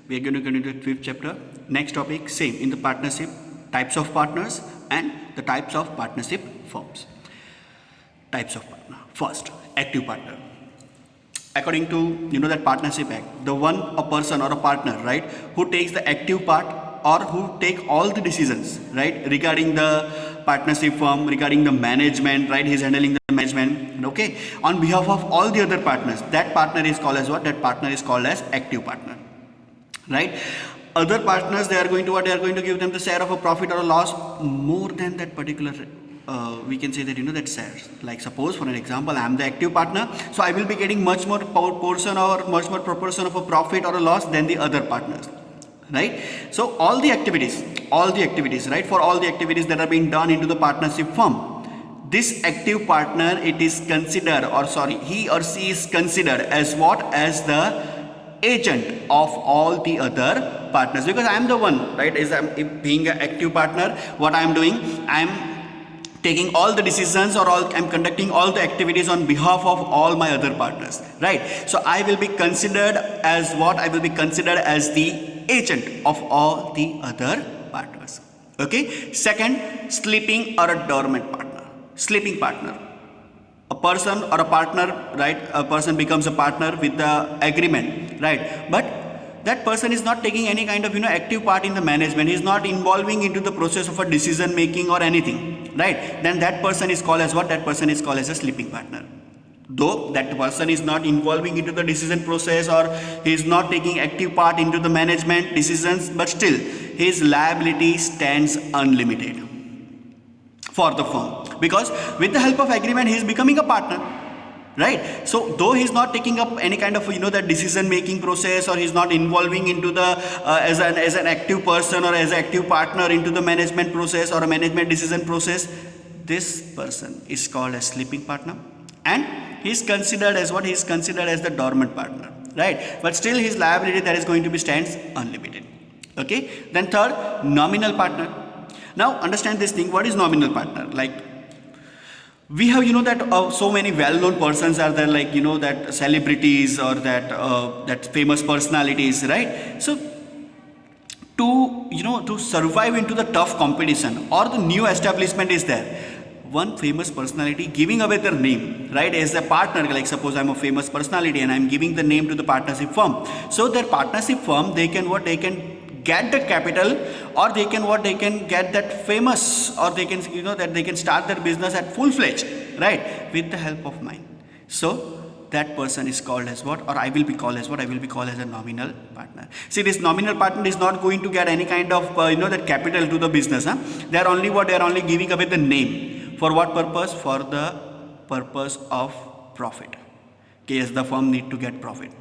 We are going to continue the 5th chapter. Next topic, same in the partnership, types of partners and the types of partnership forms. Types of partner. First, active partner. According to that partnership act, the one a person or a partner, right, who takes the active part or who take all the decisions, right, regarding the partnership firm, regarding the management, right, he's handling the management, okay, on behalf of all the other partners. That partner is called as what? That partner is called as active partner, right? Other partners, they are going to what? They are going to give them the share of a profit or a loss more than that particular we can say that that shares. Like suppose for an example, I am the active partner, so I will be getting much more portion or much more proportion of a profit or a loss than the other partners, right? So all the activities, right, for all the activities that are being done into the partnership firm, this active partner, it is considered, or sorry, he or she is considered as what? As the agent of all the other partners, because I am the one, right, as I'm being an active partner, what I am doing, I am taking all the decisions or I'm conducting all the activities on behalf of all my other partners, right? So I will be considered as what? I will be considered as the agent of all the other partners. Okay. Second, sleeping or a dormant partner. Sleeping partner. A person or a partner, right? A person becomes a partner with the agreement, right? But that person is not taking any kind of active part in the management. He is not involving into the process of a decision making or anything, right? Then that person is called as what? That person is called as a sleeping partner. Though that person is not involving into the decision process or he is not taking active part into the management decisions, but still his liability stands unlimited for the firm, because with the help of agreement he is becoming a partner, right? So though he's not taking up any kind of that decision making process, or he's not involving into the as an active person or as an active partner into the management process or a management decision process, this person is called as sleeping partner, and he's considered as what? He's considered as the dormant partner, right? But still his liability that is going to be stands unlimited. Okay. Then third, nominal partner. Now understand this thing. What is nominal partner? Like, we have that so many well-known persons are there, like that celebrities or that famous personalities, right? So to survive into the tough competition or the new establishment is there, one famous personality giving away their name, right, as a partner. Like suppose I'm a famous personality and I'm giving the name to the partnership firm. So their partnership firm, they can get the capital, or they can get that famous, or they can that they can start their business at full-fledged, right, with the help of mine. So that person is called as what? Or I will be called as what? I will be called as a nominal partner. See, this nominal partner is not going to get any kind of that capital to the business. They are only what? They are only giving away the name. For what purpose? For the purpose of profit. Okay, as the firm need to get profit,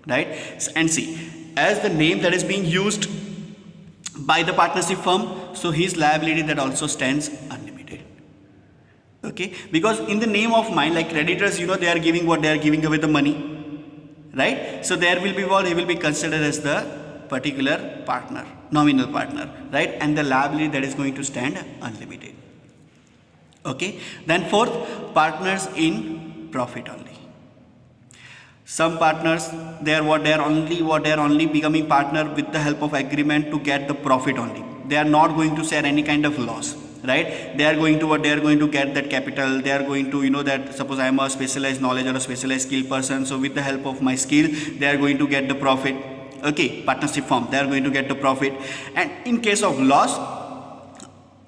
right? And see, as the name that is being used by the partnership firm, so his liability that also stands unlimited. Okay, because in the name of mine, like creditors, they are giving what? They are giving away the money, right? So there will be what? He will be considered as the particular partner, nominal partner, right? And the liability that is going to stand unlimited. Okay. Then fourth, partners in profit only. Some partners, they are only becoming partner with the help of agreement to get the profit only. They are not going to share any kind of loss, right? They are going to what? They are going to get that capital. They are going to that suppose I am a specialized knowledge or a specialized skill person, so with the help of my skill they are going to get the profit. Okay, partnership firm, they are going to get the profit. And in case of loss,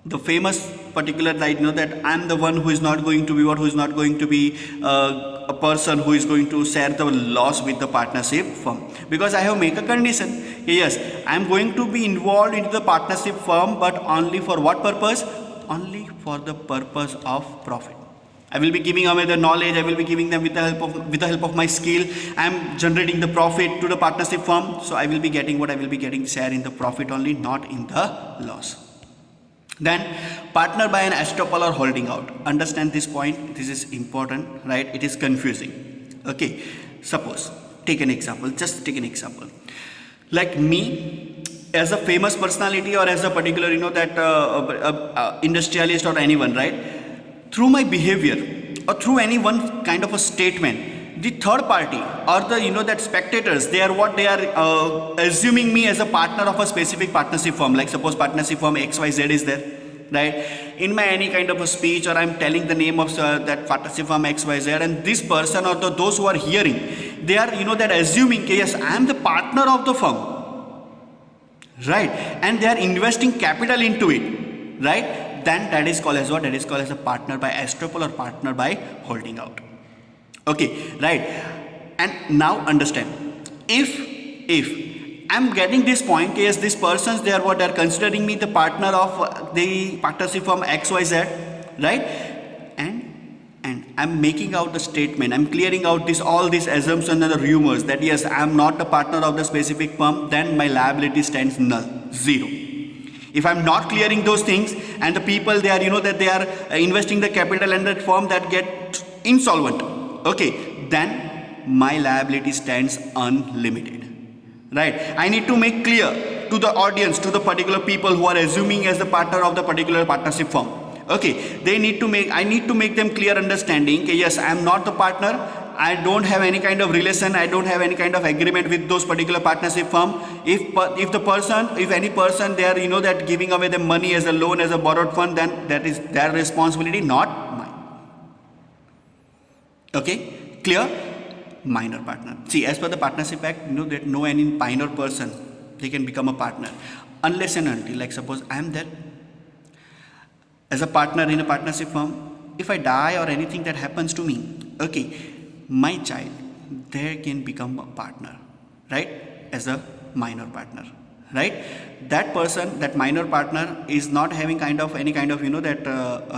the famous particular, like that I am the one who is not going to be what? Who is not going to be a person who is going to share the loss with the partnership firm, because I have make a condition. Yes, I am going to be involved into the partnership firm, but only for what purpose? Only for the purpose of profit. I will be giving away the knowledge. I will be giving them with the help of my skill. I am generating the profit to the partnership firm, so I will be getting what? I will be getting share in the profit only, not in the loss. Then partner by an estoppel or holding out. Understand this point. This is important, right? It is confusing. Okay. Suppose, take an example. Just take an example. Like me, as a famous personality or as a particular, industrialist or anyone, right? Through my behavior or through any one kind of a statement, the third party or the that spectators, they are what they are assuming me as a partner of a specific partnership firm. Like suppose partnership firm XYZ is there, right? In my any kind of a speech, or I'm telling the name of that partnership firm XYZ, and this person or those who are hearing, they are that assuming yes, I am the partner of the firm, right? And they are investing capital into it, right? Then that is called as what? That is called as a partner by estoppel or partner by holding out. Okay, right? And now understand, if I'm getting this point, yes, these persons, they are what? They are considering me the partner of the partnership firm XYZ, right? And I'm making out the statement, I'm clearing out all these assumptions and the rumors that yes, I'm not the partner of the specific firm, then my liability stands null, zero. If I'm not clearing those things, and the people, they are that they are investing the capital and that firm that get insolvent, okay, then my liability stands unlimited, right? I need to make clear to the audience, to the particular people who are assuming as the partner of the particular partnership firm, okay, I need to make them clear understanding, okay, yes, I am not the partner, I don't have any kind of relation, I don't have any kind of agreement with those particular partnership firm. If any person they are that giving away the money as a loan, as a borrowed fund, then that is their responsibility, not mine. Okay, clear? Minor partner. See, as per the Partnership Act, that no any minor person, they can become a partner unless and until, like suppose I am there as a partner in a partnership firm. If I die or anything that happens to me, okay, my child, they can become a partner, right? As a minor partner, right? That person, that minor partner is not having any kind of that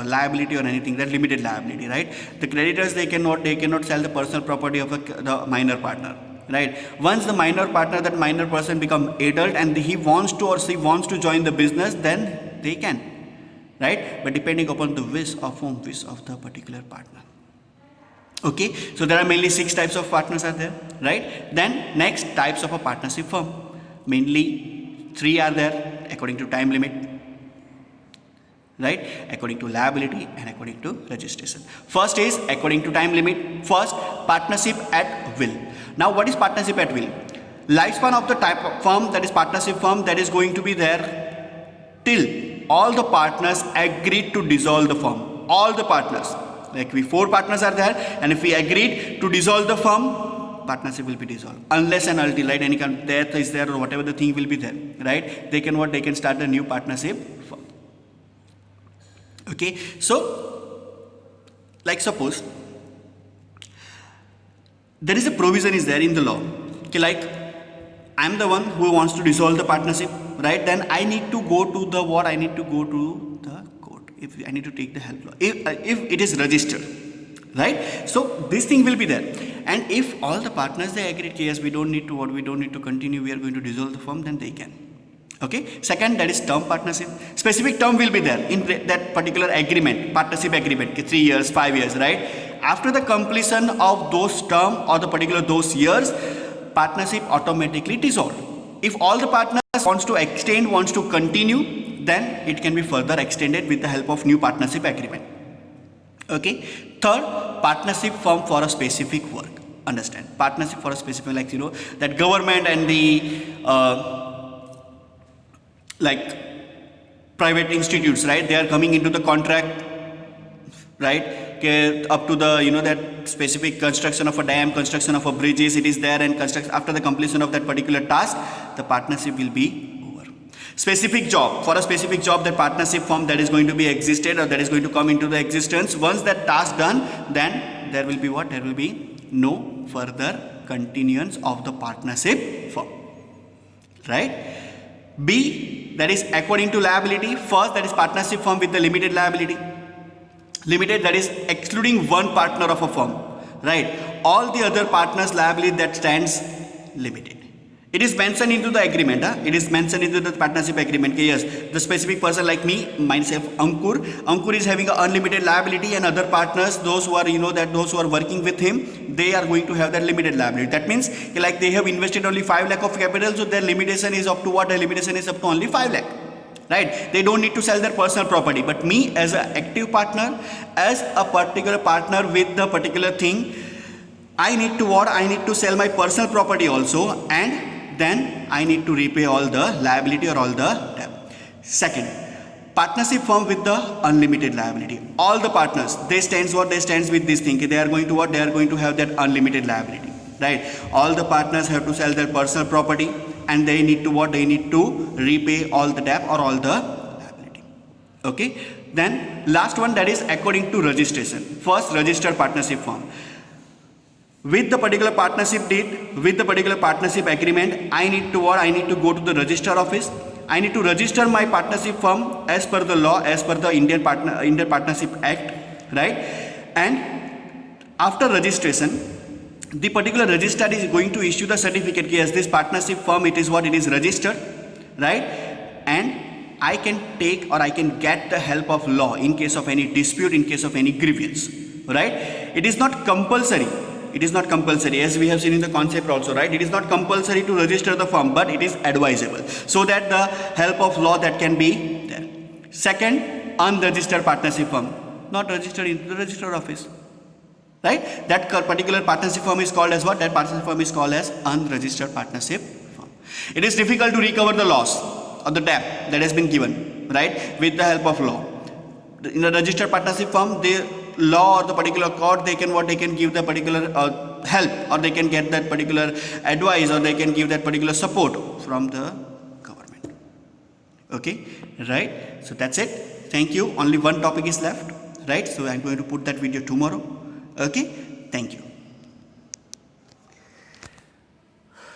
liability or anything, that limited liability, right? The creditors, they cannot sell the personal property of the minor partner, right? Once the minor partner, that minor person become adult and he wants to or she wants to join the business, then they can, right? But depending upon the wish of the particular partner. Okay, so there are mainly 6 types of partners are there, right? Then next, types of a partnership firm. Mainly 3 are there according to time limit, right? According to liability and according to registration. First is according to time limit. First, partnership at will. Now, what is partnership at will? Lifespan of the type of firm, that is partnership firm, that is going to be there till all the partners agreed to dissolve the firm. All the partners. Like 4 partners are there, and if we agreed to dissolve the firm, partnership will be dissolved. Unless and until, right, any kind of death is there or whatever the thing will be there, right? They can start a new partnership firm. Okay, so like suppose there is a provision is there in the law. Okay, like I am the one who wants to dissolve the partnership, right? Then I need to go to the what? I need to go to the court. If I need to take the help law, if it is registered, right? So this thing will be there, and if all the partners they agree, yes, we don't need to continue, we are going to dissolve the firm, then they can. Okay. Second, that is term partnership. Specific term will be there in that particular agreement, partnership agreement, 3 years, 5 years, right? After the completion of those term or the particular those years, partnership automatically dissolved. If all the partners wants to extend, wants to continue, then it can be further extended with the help of new partnership agreement. Okay. Third, partnership firm for a specific work. Understand? Partnership for a specific, like that government and the like private institutes, right? They are coming into the contract, right? Up to the that specific construction of a dam, construction of a bridges, it is there, and after the completion of that particular task, the partnership will be over. Specific job, for a specific job, that partnership firm that is going to be existed or that is going to come into the existence. Once that task done, then there will be what? There will be no further continuance of the partnership firm, right? B, that is according to liability. First, that is partnership firm with the limited liability. Limited, that is excluding one partner of a firm, right? All the other partners' liability that stands limited. It is mentioned into the agreement. It is mentioned into the partnership agreement. Yes, the specific person like me, myself, Ankur is having an unlimited liability, and other partners, those who are those who are working with him, they are going to have that limited liability. That means like they have invested only 5 lakh of capital, so their limitation is up to what? Their limitation is up to only 5 lakh. Right? They don't need to sell their personal property. But me as an active partner, as a particular partner with the particular thing, I need to what? I need to sell my personal property also, and then I need to repay all the liability or all the debt. Second, partnership firm with the unlimited liability. All the partners, they stands what? They stands with this thing. They are going to what? They are going to have that unlimited liability, right? All the partners have to sell their personal property, and they need to what? They need to repay all the debt or all the liability. Okay. Then last one, that is according to registration. First, registered partnership firm. With the particular partnership deed, with the particular partnership agreement, I need to what? I need to go to the register office. I need to register my partnership firm as per the law, as per the Indian Partnership Act, right? And after registration, the particular registrar is going to issue the certificate. Yes, this partnership firm, it is what? It is registered, right? And I can take or I can get the help of law in case of any dispute, in case of any grievance, right? It is not compulsory. It is not compulsory, as we have seen in the concept also, right? It is not compulsory to register the firm, but it is advisable, so that the help of law that can be there. Second, unregistered partnership firm, not registered in the registered office, right? That particular partnership firm is called as what? That partnership firm is called as unregistered partnership firm. It is difficult to recover the loss or the debt that has been given, right, with the help of law. In a registered partnership firm, the law or the particular court, they can what? They can give the particular help, or they can get that particular advice, or they can give that particular support from the government. Okay, right? So that's it. Thank you. Only one topic is left, right? So I'm going to put that video tomorrow. Okay, thank you.